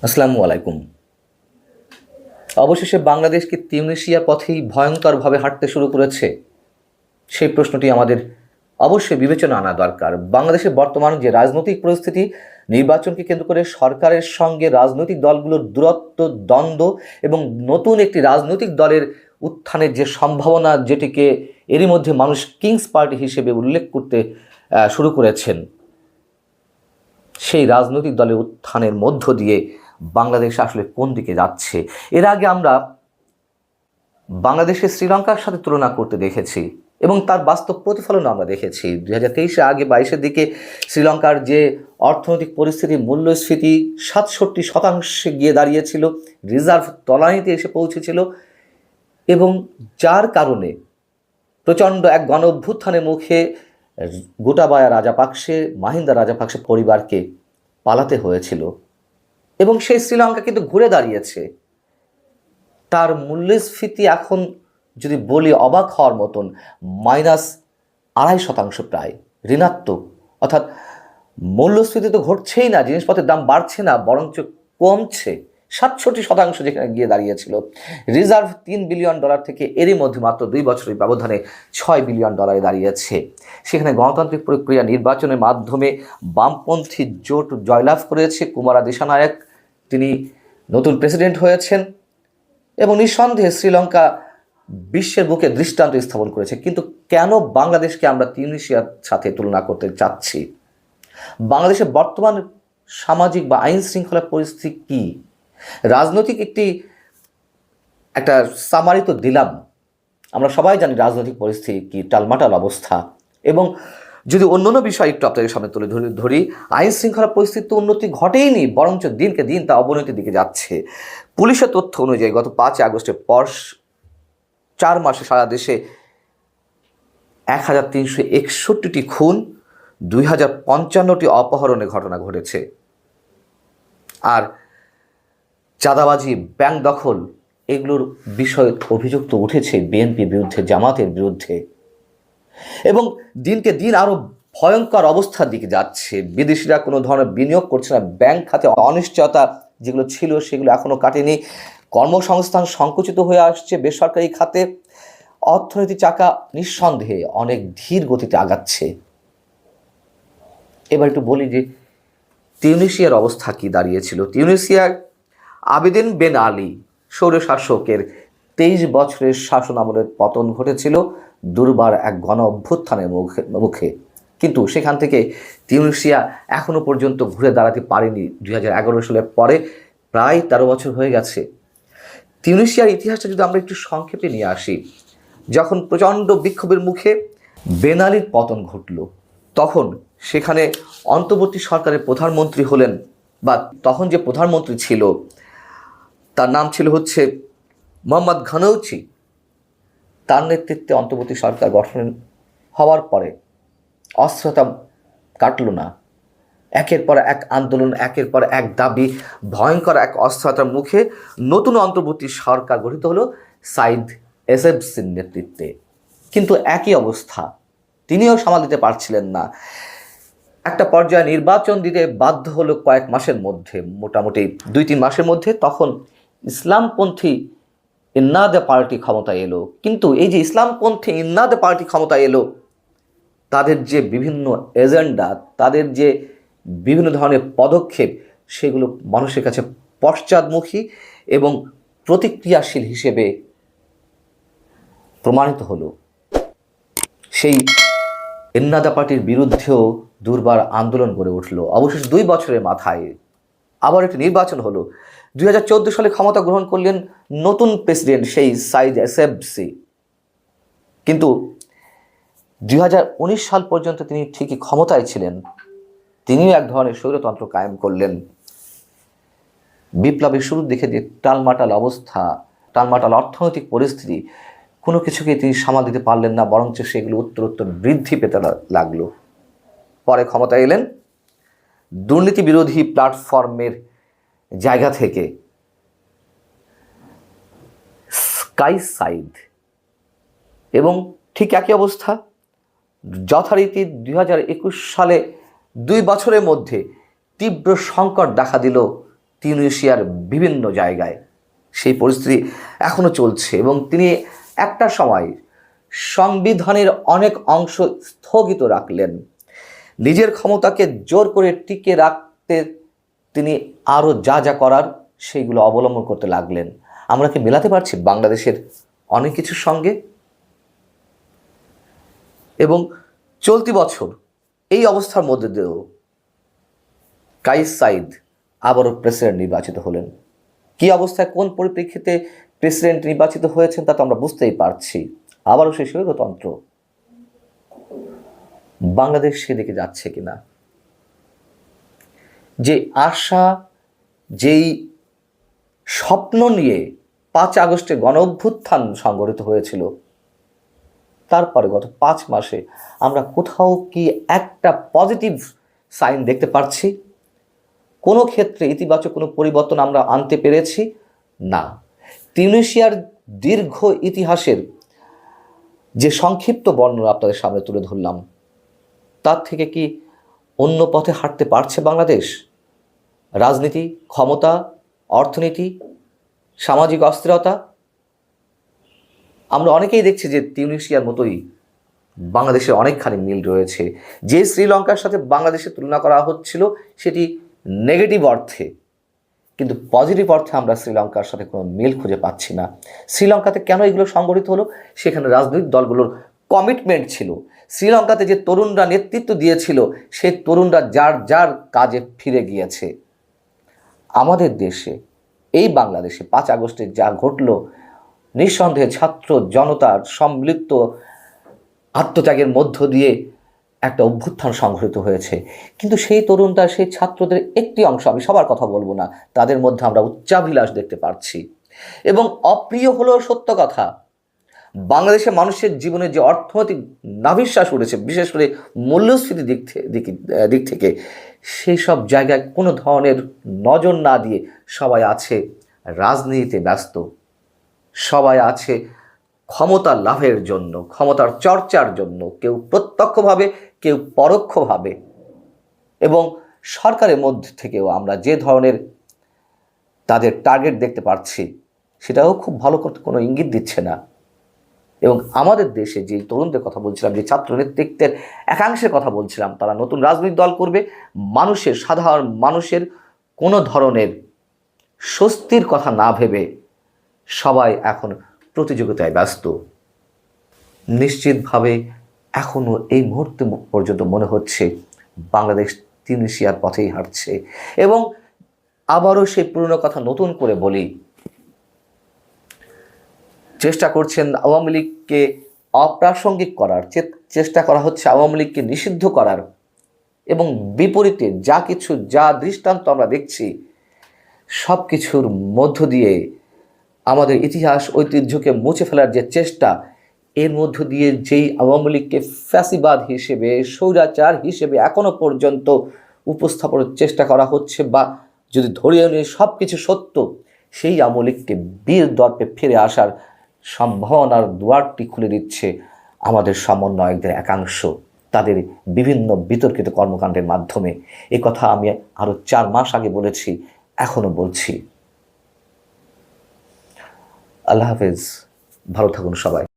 আসসালামু আলাইকুম। অবশেষে বাংলাদেশ কি তিউনিসিয়ার পথেই ভয়ঙ্করভাবে হাঁটতে শুরু করেছে? সেই প্রশ্নটি আমাদের অবশ্যই বিবেচনা আনা দরকার। বাংলাদেশের বর্তমান যে রাজনৈতিক পরিস্থিতি, নির্বাচনকে কেন্দ্র করে সরকারের সঙ্গে রাজনৈতিক দলগুলোর দূরত্ব, দ্বন্দ্ব এবং নতুন একটি রাজনৈতিক দলের উত্থানের যে সম্ভাবনা, যেটিকে এরই মধ্যে মানুষ কিংস পার্টি হিসেবে উল্লেখ করতে শুরু করেছেন, সেই রাজনৈতিক দলের উত্থানের মধ্য দিয়ে বাংলাদেশ আসলে কোন দিকে যাচ্ছে। এর আগে আমরা বাংলাদেশের শ্রীলঙ্কার সাথে তুলনা করতে দেখেছি এবং তার বাস্তব প্রতিফলন আমরা দেখেছি। 2023 আগে 22-এর দিকে শ্রীলঙ্কার যে অর্থনৈতিক পরিস্থিতি, মূল্যস্ফীতি 67% গিয়ে দাঁড়িয়েছিল, রিজার্ভ তলানিতে এসে পৌঁছেছিল এবং যার কারণে প্রচণ্ড এক গণ অভ্যুত্থানের মুখে গোটাবায়া রাজাপাকসে, মাহিন্দা রাজাপাকসে পরিবারকে পালাতে হয়েছিল এবং সেই শ্রীলঙ্কা কিন্তু ঘুরে দাঁড়িয়েছে। তার মূল্যস্ফীতি এখন যদি বলি অবাক হওয়ার মতন, -2.5% প্রায় ঋণাত্মক। অর্থাৎ মূল্যস্ফীতি তো ঘটছেই না, জিনিসপত্রের দাম বাড়ছে না, বরঞ্চ কমছে। 67% যেখানে গিয়ে দাঁড়িয়েছিল। রিজার্ভ $3 বিলিয়ন থেকে এরই মধ্যে মাত্র 2 বছরের ব্যবধানে $6 বিলিয়ন দাঁড়িয়েছে। সেখানে গণতান্ত্রিক প্রক্রিয়া, নির্বাচনের মাধ্যমে বামপন্থী জোট জয়লাভ করেছে। কুমারা দিশানায়ক তিনি নতুন প্রেসিডেন্ট হয়েছেন এবং নিঃসন্দেহে শ্রীলঙ্কা বিশ্বের বুকে দৃষ্টান্ত স্থাপন করেছে। কিন্তু কেন বাংলাদেশকে আমরা তিউনিসিয়ার সাথে তুলনা করতে চাচ্ছি? বাংলাদেশের বর্তমান সামাজিক বা আইন শৃঙ্খলা পরিস্থিতি কি? রাজনৈতিক একটা সামারি তো দিলাম। আমরা সবাই জানি রাজনৈতিক পরিস্থিতি কি, টালমাটাল অবস্থা। এবং যদি অন্যান্য বিষয় একটু আপনাদের সামনে তুলে ধরি, আইন শৃঙ্খলা পরিস্থিতি তো উন্নতি ঘটেইনি, বরঞ্চ দিনকে দিন তা অবনতির দিকে যাচ্ছে। পুলিশের তথ্য অনুযায়ী গত 5 আগস্টের পর 4 মাসে সারা দেশে 1361টি খুন, 2055টি অপহরণের ঘটনা ঘটেছে। আর চাঁদাবাজি, ব্যাংক দখল, এগুলোর বিষয়ে অভিযোগ তো উঠেছে বিএনপির বিরুদ্ধে, জামাতের বিরুদ্ধে। এবং দিনকে দিন আরও ভয়ঙ্কর অবস্থার দিকে যাচ্ছে। বিদেশিরা কোনো ধরনের বিনিয়োগ করছে না, ব্যাংক খাতে অনিশ্চয়তা যেগুলো ছিল সেগুলো এখনও কাটেনি, কর্মসংস্থান সংকুচিত হয়ে আসছে বেসরকারি খাতে, অর্থনীতি চাকা নিঃসন্দেহে অনেক ধীর গতিতে আগাচ্ছে। এবার একটু বলি যে তিউনিসিয়ার অবস্থা কি দাঁড়িয়েছিল। তিউনিসিয়ার আবেদিন বেন আলী স্বৈরশাসকের 23 বছরের শাসন আমলের পতন ঘটেছিল দুর্বার এক গণ অভ্যুত্থানের মুখে। কিন্তু সেখান থেকে তিউনিসিয়া এখনও পর্যন্ত ঘুরে দাঁড়াতে পারেনি। 2011 সালের পরে প্রায় 13 বছর হয়ে গেছে। তিউনিসিয়ার ইতিহাসটা যদি আমরা একটু সংক্ষেপে নিয়ে আসি, যখন প্রচণ্ড বিক্ষোভের মুখে বেন আলীর পতন ঘটল, তখন সেখানে অন্তর্বর্তী সরকারের প্রধানমন্ত্রী হলেন, বা তখন যে প্রধানমন্ত্রী ছিল তার নাম ছিল মোহাম্মদ ঘানৌচি। তার নেতৃত্বে অন্তর্বর্তী সরকার গঠন হওয়ার পরে অস্থিরতা কাটল না। একের পর এক আন্দোলন, একের পর এক দাবি, ভয়ঙ্কর এক অস্থিরতার মুখে নতুন অন্তর্বর্তী সরকার গঠিত হলো সাইদ এসেবসির নেতৃত্বে। কিন্তু একই অবস্থা, তিনিও সামাল দিতে পারছিলেন না। একটা পর্যায়ে নির্বাচন দিতে বাধ্য হলো কয়েক মাসের মধ্যে, মোটামুটি 2-3 মাসের মধ্যে। তখন ইসলামপন্থী ইন্নাদে পার্টি ক্ষমতায় এলো। কিন্তু এই যে ইসলামপন্থী ইন্নাদে পার্টি ক্ষমতায় এলো, তাদের যে বিভিন্ন এজেন্ডা, তাদের যে বিভিন্ন ধরনের পদক্ষেপ, সেগুলো মানুষের কাছে পশ্চাদমুখী এবং প্রতিক্রিয়াশীল হিসেবে প্রমাণিত হলো। সেই ইন্নাদা পার্টির বিরুদ্ধেও দুর্বার আন্দোলন গড়ে উঠল। অবশেষে 2 বছরের মাথায় আবার একটি নির্বাচন হলো। 2014 সালে ক্ষমতা গ্রহণ করলেন নতুন প্রেসিডেন্ট সেই সাইদ এসেবসি। কিন্তু 2019 সাল পর্যন্ত তিনি ঠিকই ক্ষমতায় ছিলেন। তিনিও এক ধরনের স্বৈরতন্ত্র কায়েম করলেন। বিপ্লবের শুরুর দিকে যে টালমাটাল অবস্থা, টালমাটাল অর্থনৈতিক পরিস্থিতি, কোনো কিছুকে তিনি সামাল দিতে পারলেন না, বরঞ্চ সেগুলো উত্তরোত্তর বৃদ্ধি পেতে লাগলো। পরে ক্ষমতায় এলেন দুর্নীতি বিরোধী প্ল্যাটফর্মের জায়গা থেকে স্কাই সাইদ, এবং ঠিক একই অবস্থা যথারীতি 2021 সালে 2 বছরের মধ্যে তীব্র সংকট দেখা দিল তিউনিসিয়ার বিভিন্ন জায়গায়। সেই পরিস্থিতি এখনও চলছে এবং তিনি একটা সময় সংবিধানের অনেক অংশ স্থগিত রাখলেন। নিজের ক্ষমতাকে জোর করে টিকে রাখতে তিনি আরও যা যা করার সেইগুলো অবলম্বন করতে লাগলেন। আমরা কি মেলাতে পারছি বাংলাদেশের অনেক কিছুর সঙ্গে? এবং চলতি বছর এই অবস্থার মধ্যে দিয়েও কাইস সাইদ আবারও প্রেসিডেন্ট নির্বাচিত হলেন। কি অবস্থায়, কোন পরিপ্রেক্ষিতে প্রেসিডেন্ট নির্বাচিত হয়েছেন তা তো আমরা বুঝতেই পারছি। আবারও সেই স্বৈরতন্ত্র। বাংলাদেশ সেদিকে যাচ্ছে কিনা? যে আশা, যেই স্বপ্ন নিয়ে 5 আগস্টে গণ অভ্যুত্থান সংগঠিত হয়েছিল, তারপরে গত 5 মাসে আমরা কোথাও কি একটা পজিটিভ সাইন দেখতে পাচ্ছি? কোনো ক্ষেত্রে ইতিবাচক কোনো পরিবর্তন আমরা আনতে পেরেছি না। তিউনিসিয়ার দীর্ঘ ইতিহাসের যে সংক্ষিপ্ত বর্ণনা আপনাদের সামনে তুলে ধরলাম, তার থেকে কি অন্য পথে হাঁটতে পারছে বাংলাদেশ? রাজনীতি, ক্ষমতা, অর্থনীতি, সামাজিক অস্থিরতা, আমরা অনেকেই দেখছি যে তিউনিসিয়ার মতোই বাংলাদেশের অনেকখানি মিল রয়েছে। যে শ্রীলঙ্কার সাথে বাংলাদেশের তুলনা করা হচ্ছিল সেটি নেগেটিভ অর্থে, কিন্তু পজিটিভ অর্থে আমরা শ্রীলঙ্কার সাথে কোনো মিল খুঁজে পাচ্ছি না। শ্রীলঙ্কাতে কেন এগুলো সংগঠিত হলো? সেখানে রাজনৈতিক দলগুলোর কমিটমেন্ট ছিল। শ্রীলঙ্কাতে যে তরুণরা নেতৃত্ব দিয়েছিল, সেই তরুণরা যার যার কাজে ফিরে গিয়েছে। আমাদের দেশে, এই বাংলাদেশে 5 আগস্টে যা ঘটল, নিঃসন্দেহে ছাত্র জনতার সম্মিলিত আত্মত্যাগের মধ্য দিয়ে একটা অভ্যুত্থান সংঘটিত হয়েছে। কিন্তু সেই তরুণরা, সেই ছাত্রদের একটি অংশ, আমি সবার কথা বলবো না, তাদের মধ্যে আমরা উচ্চাভিলাষ দেখতে পাচ্ছি। এবং অপ্রিয় হলেও সত্য কথা, বাংলাদেশের মানুষের জীবনে যে অর্থনৈতিক নাভিশ্বাস উঠেছে, বিশেষ করে মূল্যস্ফীতির দিক থেকে, সেই সব জায়গায় কোনো ধরনের নজর না দিয়ে সবাই আছে রাজনীতিতে ব্যস্ত, সবাই আছে ক্ষমতা লাভের জন্য, ক্ষমতার চর্চার জন্য, কেউ প্রত্যক্ষভাবে, কেউ পরোক্ষভাবে। এবং সরকারের মধ্যে থেকেও আমরা যে ধরনের তাদের টার্গেট দেখতে পাচ্ছি, সেটাও খুব ভালো করতে কোনো ইঙ্গিত দিচ্ছে না। এবং আমাদের দেশে যে তরুণদের কথা বলছিলাম, যে ছাত্র নেতৃত্বের একাংশের কথা বলছিলাম, তারা নতুন রাজনৈতিক দল করবে, মানুষের, সাধারণ মানুষের কোনো ধরনের স্বস্তির কথা না ভেবে সবাই এখন প্রতিযোগিতায় ব্যস্ত। নিশ্চিতভাবে এখনও এই মুহূর্তে পর্যন্ত মনে হচ্ছে বাংলাদেশ তিউনিসিয়ার পথেই হাঁটছে। এবং আবারও সেই পুরনো কথা নতুন করে বলি, চেষ্টা করছেন আওয়ামী লীগকে অপ্রাসঙ্গিক করার, চেষ্টা করা হচ্ছে আওয়ামী লীগকে নিষিদ্ধ করার। এবং বিপরীতে যা দৃষ্টান্ত আমরা দেখছি, সব কিছুর মধ্য দিয়ে আমাদের ইতিহাস ঐতিহ্যকে মুছে ফেলার যে চেষ্টা, এর মধ্য দিয়ে যেই আওয়ামী লীগকে ফ্যাসিবাদ হিসেবে, স্বৈরাচার হিসেবে এখনো পর্যন্ত উপস্থাপনের চেষ্টা করা হচ্ছে, বা যদি ধরিয়ে নিয়ে সব কিছু সত্য, সেই আওয়ামী লীগকে বীর দর্পে ফিরে আসার সম্ভাবনার দুয়ারটি খুলে দিচ্ছে আমাদের সমন্বয়কদের একাংশ, তাদের বিভিন্ন বিতর্কিত কর্মকাণ্ডের মাধ্যমে। এ কথা আমি আরও 4 মাস আগে বলেছি, এখনও বলছি। আল্লাহ হাফেজ, ভালো থাকুন সবাই।